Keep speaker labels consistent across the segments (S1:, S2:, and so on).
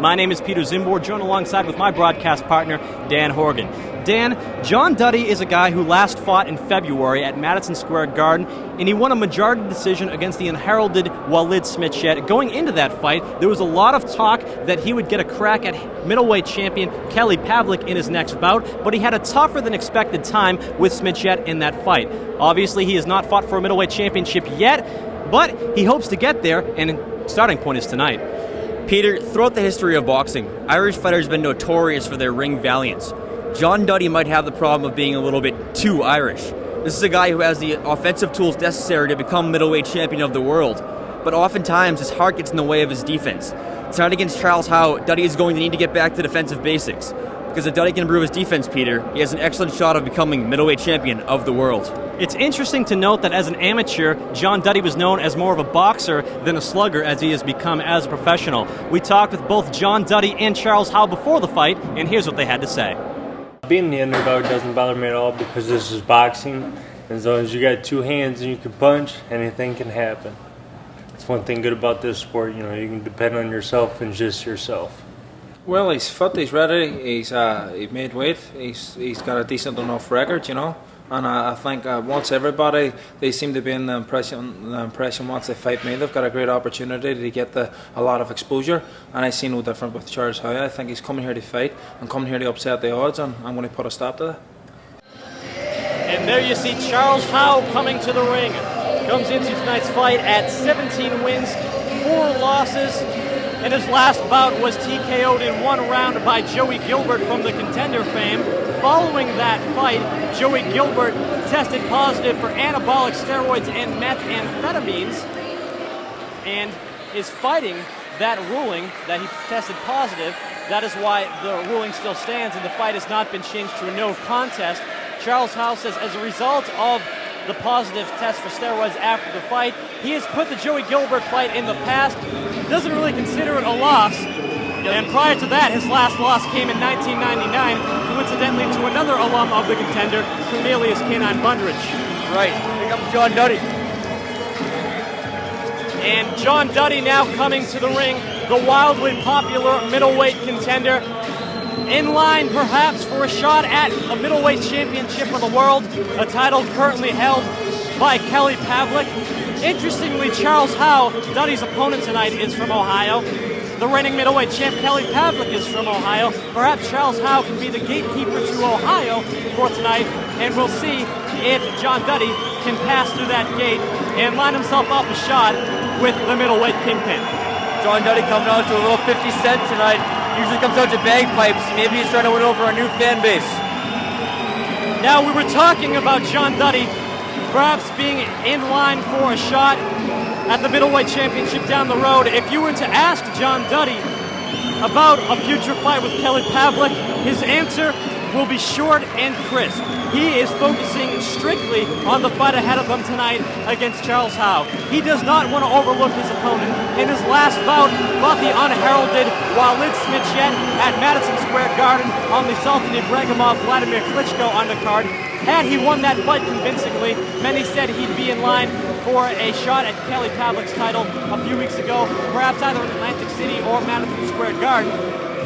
S1: My name is Peter Zimbor, joined alongside with my broadcast partner, Dan Horgan. Dan, John Duddy is a guy who last fought in February at Madison Square Garden, and he won a majority decision against the unheralded Walid Smith-Shed. Going into that fight, there was a lot of talk that he would get a crack at middleweight champion Kelly Pavlik in his next bout, but he had a tougher than expected time with Smith-Shed in that fight. Obviously, he has not fought for a middleweight championship yet, but he hopes to get there, and starting point is tonight.
S2: Peter, throughout the history of boxing, Irish fighters have been notorious for their ring valiance. John Duddy might have the problem of being a little bit too Irish. This is a guy who has the offensive tools necessary to become middleweight champion of the world, but oftentimes his heart gets in the way of his defense. Tonight against Charles Howe, Duddy is going to need to get back to defensive basics, because if Duddy can improve his defense, Peter, he has an excellent shot of becoming middleweight champion of the world.
S1: It's interesting to note that as an amateur, John Duddy was known as more of a boxer than a slugger as he has become as a professional. We talked with both John Duddy and Charles Howe before the fight, and here's what they had to say.
S3: Being the underdog doesn't bother me at all because this is boxing. As long as you got two hands and you can punch, anything can happen. It's one thing good about this sport, you can depend on yourself and just yourself.
S4: Well, he's fit, he's ready, he's made weight, he's got a decent enough record, And I think once everybody, they seem to be in the impression once they fight me, they've got a great opportunity to get a lot of exposure. And I see no different with Charles Howe. I think he's coming here to fight and coming here to upset the odds, and I'm going to put a stop to that.
S1: And there you see Charles Howe coming to the ring. Comes into tonight's fight at 17 wins, 4 losses. And his last bout was TKO'd in 1 round by Joey Gilbert from the Contender fame. Following that fight, Joey Gilbert tested positive for anabolic steroids and methamphetamines and is fighting that ruling that he tested positive. That is why the ruling still stands and the fight has not been changed to a no contest. Charles Howe says as a result of the positive test for steroids after the fight, he has put the Joey Gilbert fight in the past, doesn't really consider it a loss. And prior to that, his last loss came in 1999, coincidentally to another alum of the Contender, Cornelius Canine Bundridge.
S2: Right, here comes John Duddy.
S1: And John Duddy now coming to the ring, the wildly popular middleweight contender, in line perhaps for a shot at a middleweight championship of the world, a title currently held by Kelly Pavlik. Interestingly, Charles Howe, Duddy's opponent tonight, is from Ohio. The reigning middleweight champ Kelly Pavlik is from Ohio. Perhaps Charles Howe can be the gatekeeper to Ohio for tonight, and we'll see if John Duddy can pass through that gate and line himself up a shot with the middleweight kingpin.
S2: John Duddy coming out to a little 50 Cent tonight. Usually comes out to bagpipes. Maybe he's trying to win over a new fan base.
S1: Now, we were talking about John Duddy perhaps being in line for a shot at the middleweight championship down the road. If you were to ask John Duddy about a future fight with Kelly Pavlik, his answer will be short and crisp. He is focusing strictly on the fight ahead of him tonight against Charles Howe. He does not want to overlook his opponent. In his last bout, fought the unheralded Walid Smith-Shed at Madison Square Garden on the Sultan Ibragimov Vladimir Klitschko undercard. Had he won that fight convincingly, many said he'd be in line for a shot at Kelly Pavlik's title a few weeks ago, perhaps either in Atlantic City or Madison Square Garden.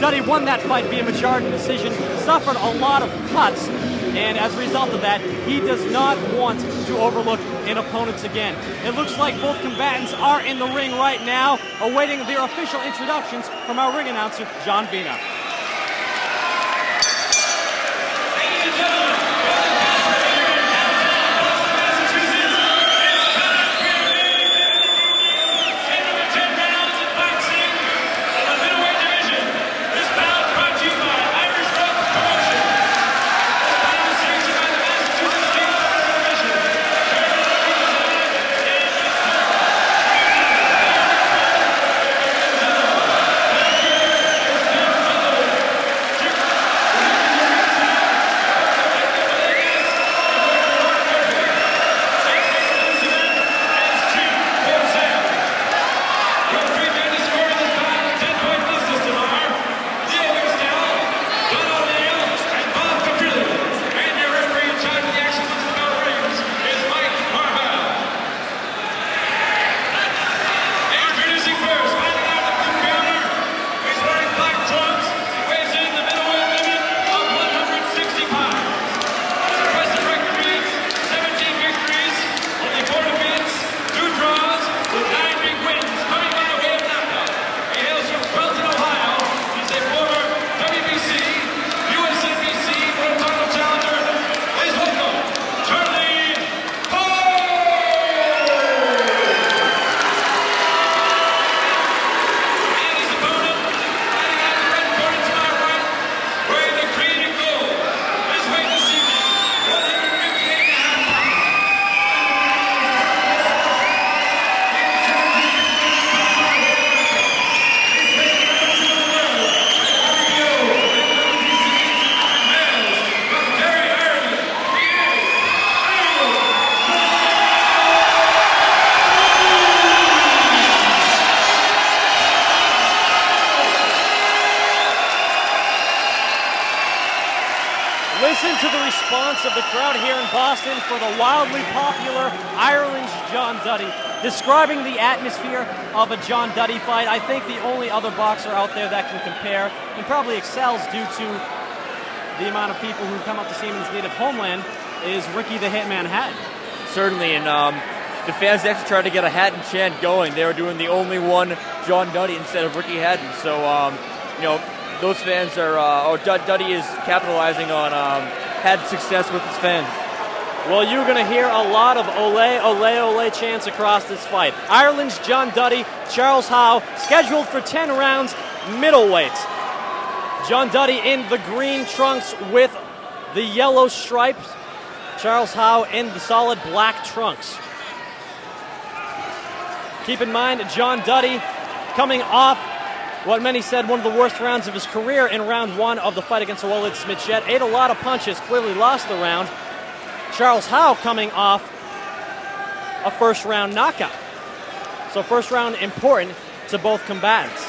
S1: Duddy won that fight via majority decision, suffered a lot of cuts, and as a result of that, he does not want to overlook an opponent again. It looks like both combatants are in the ring right now, awaiting their official introductions from our ring announcer, John Vina. Listen to the response of the crowd here in Boston for the wildly popular Ireland's John Duddy. Describing the atmosphere of a John Duddy fight, I think the only other boxer out there that can compare, and probably excels due to the amount of people who come up to see him in his native homeland, is Ricky the Hitman Hatton.
S2: Certainly, and the fans actually tried to get a Hatton chant going. They were doing the only one John Duddy instead of Ricky Hatton. So, those fans are, Duddy is capitalizing on Hatton's success with his fans.
S1: Well, you're going to hear a lot of ole, ole, ole chants across this fight. Ireland's John Duddy, Charles Howe, scheduled for 10 rounds, middleweight. John Duddy in the green trunks with the yellow stripes. Charles Howe in the solid black trunks. Keep in mind, John Duddy coming off what many said one of the worst rounds of his career in round one of the fight against Walid Smith-Jett. Ate a lot of punches, clearly lost the round. Charles Howe coming off a first-round knockout. So first round important to both combatants.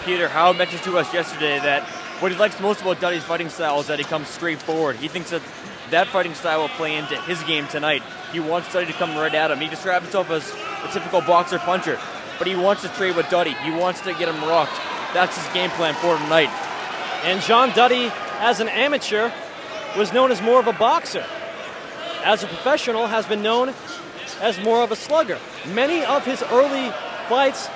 S2: Peter, Howe mentioned to us yesterday that what he likes most about Duddy's fighting style is that he comes straight forward. He thinks that fighting style will play into his game tonight. He wants Duddy to come right at him. He describes himself as a typical boxer puncher, but he wants to trade with Duddy. He wants to get him rocked. That's his game plan for tonight.
S1: And John Duddy, as an amateur, was known as more of a boxer. As a professional, has been known as more of a slugger. Many of his early fights,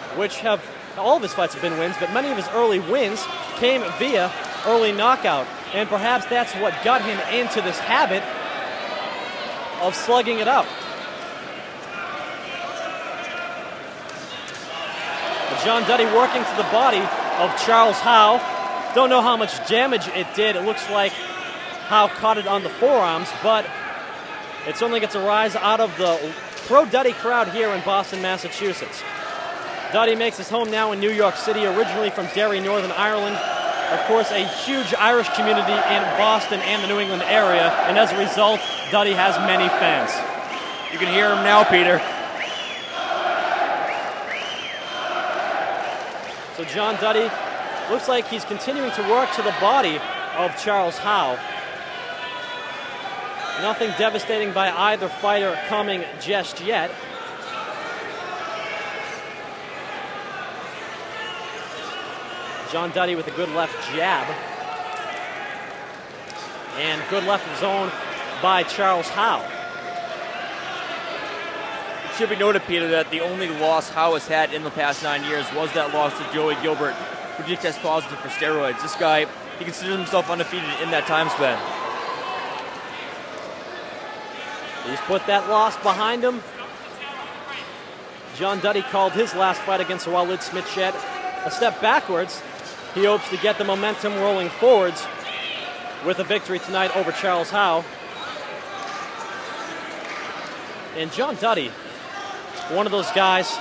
S1: all of his fights have been wins, but many of his early wins came via early knockout. And perhaps that's what got him into this habit of slugging it out. John Duddy working to the body of Charles Howe. Don't know how much damage it did. It looks like Howe caught it on the forearms, but it certainly gets a rise out of the pro-Duddy crowd here in Boston, Massachusetts. Duddy makes his home now in New York City, originally from Derry, Northern Ireland. Of course, a huge Irish community in Boston and the New England area, and as a result, Duddy has many fans.
S2: You can hear him now, Peter.
S1: So John Duddy looks like he's continuing to work to the body of Charles Howe. Nothing devastating by either fighter coming just yet. John Duddy with a good left jab. And good left zone by Charles Howe.
S2: It should be noted, Peter, that the only loss Howe has had in the past 9 years was that loss to Joey Gilbert, who did test positive for steroids. This guy, he considers himself undefeated in that time span.
S1: He's put that loss behind him. John Duddy called his last fight against Walid Smith-Jett a step backwards. He hopes to get the momentum rolling forwards with a victory tonight over Charles Howe. And John Duddy, one of those guys,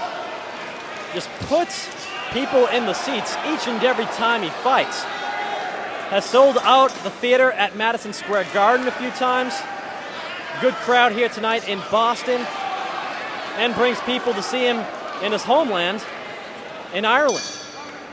S1: just puts people in the seats each and every time he fights. Has sold out the theater at Madison Square Garden a few times. Good crowd here tonight in Boston, and brings people to see him in his homeland in Ireland.